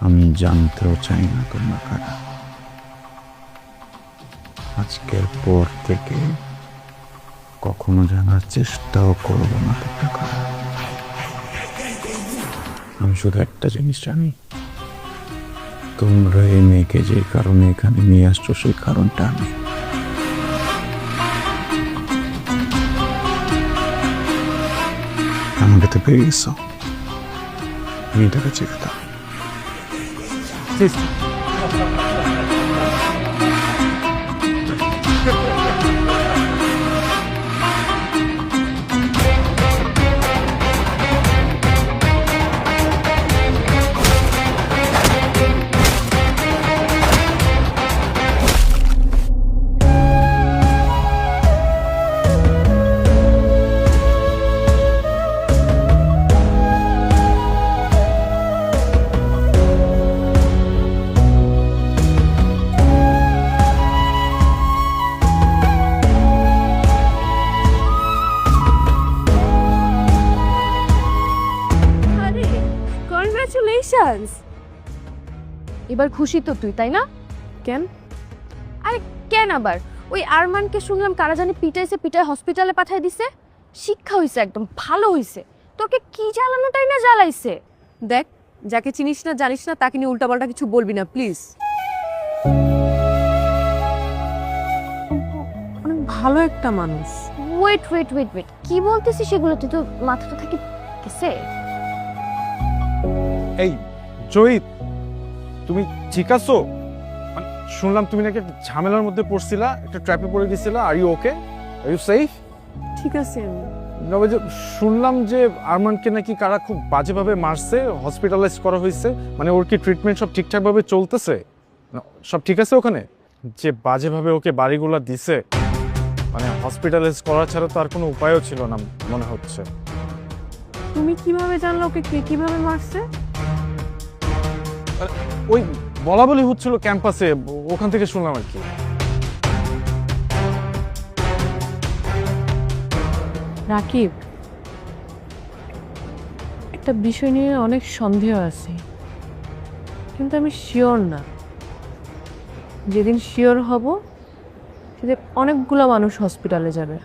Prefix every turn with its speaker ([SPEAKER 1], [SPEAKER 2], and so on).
[SPEAKER 1] আমি জানতেও চাই না তোমরা কারা। আজকের পর থেকে কখনো জানার চেষ্টাও করবো না তোমরা কারা। আমি শুধু একটা জিনিস জানি, তোমরা এই মেয়েকে যে কারণে এখানে নিয়ে আসছো সেই কারণটা আমি। আমাকে তো পেয়ে গেছো, মেয়েটাকে চেয়ে দাও।
[SPEAKER 2] আরে কনগ্রাচুলেশনস। এবার খুশি তো তুই, তাই না? কেন? আরে কেন আবার? ওই আরমানকে শুনলাম কারা জানি পিটায় হসপিটালে পাঠিয়ে দিছে। শিক্ষা হইছে, একদম ভালো হইছে। তোকে কি জ্বালানোটাই না জ্বালাইছে।
[SPEAKER 3] দেখ, যাকে চিনিস না জানিস না তাকে নিয়ে উল্টাপাল্টা কিছু বলবি না প্লিজ। অনেক ভালো একটা মানুষ।
[SPEAKER 2] ওয়েট, কি বলতেছিস সেগুলো? তুই তো মাথাটা থেকে গেছে।
[SPEAKER 4] এই জয়ী, তুমি ঠিক আছো? মানে শুনলাম তুমি নাকি একটা ঝামেলার মধ্যে পড়ছিলা, একটা ট্র্যাপে পড়ে গেছিলা। Are you okay? Are you safe?
[SPEAKER 3] ঠিক আছে আমি।
[SPEAKER 4] তবে যে শুনলাম যে আরমানকে নাকি কারা খুব বাজেভাবে মারছে, হসপিটালাইজ করা হয়েছে। মানে ওর কি ট্রিটমেন্ট সব ঠিকঠাকভাবে চলতেছে? সব ঠিক আছে ওখানে? যে বাজেভাবে ওকে বাড়িগুলো দিছে, মানে হসপিটালাইজ করা ছাড়া তো আর কোনো উপায়ও ছিল না মনে হচ্ছে।
[SPEAKER 3] তুমি কিভাবে জানলে ওকে কে কিভাবে মারছে?
[SPEAKER 4] ওই বলা বলি হচ্ছিল ক্যাম্পাসে, ওখান থেকে শুনলাম আর কি।
[SPEAKER 3] রাকিব, একটা বিষয় নিয়ে অনেক সন্দেহ আছে, কিন্তু আমি শিওর না। যেদিন শিওর হব সেদিন অনেকগুলো মানুষ হসপিটালে যাবে।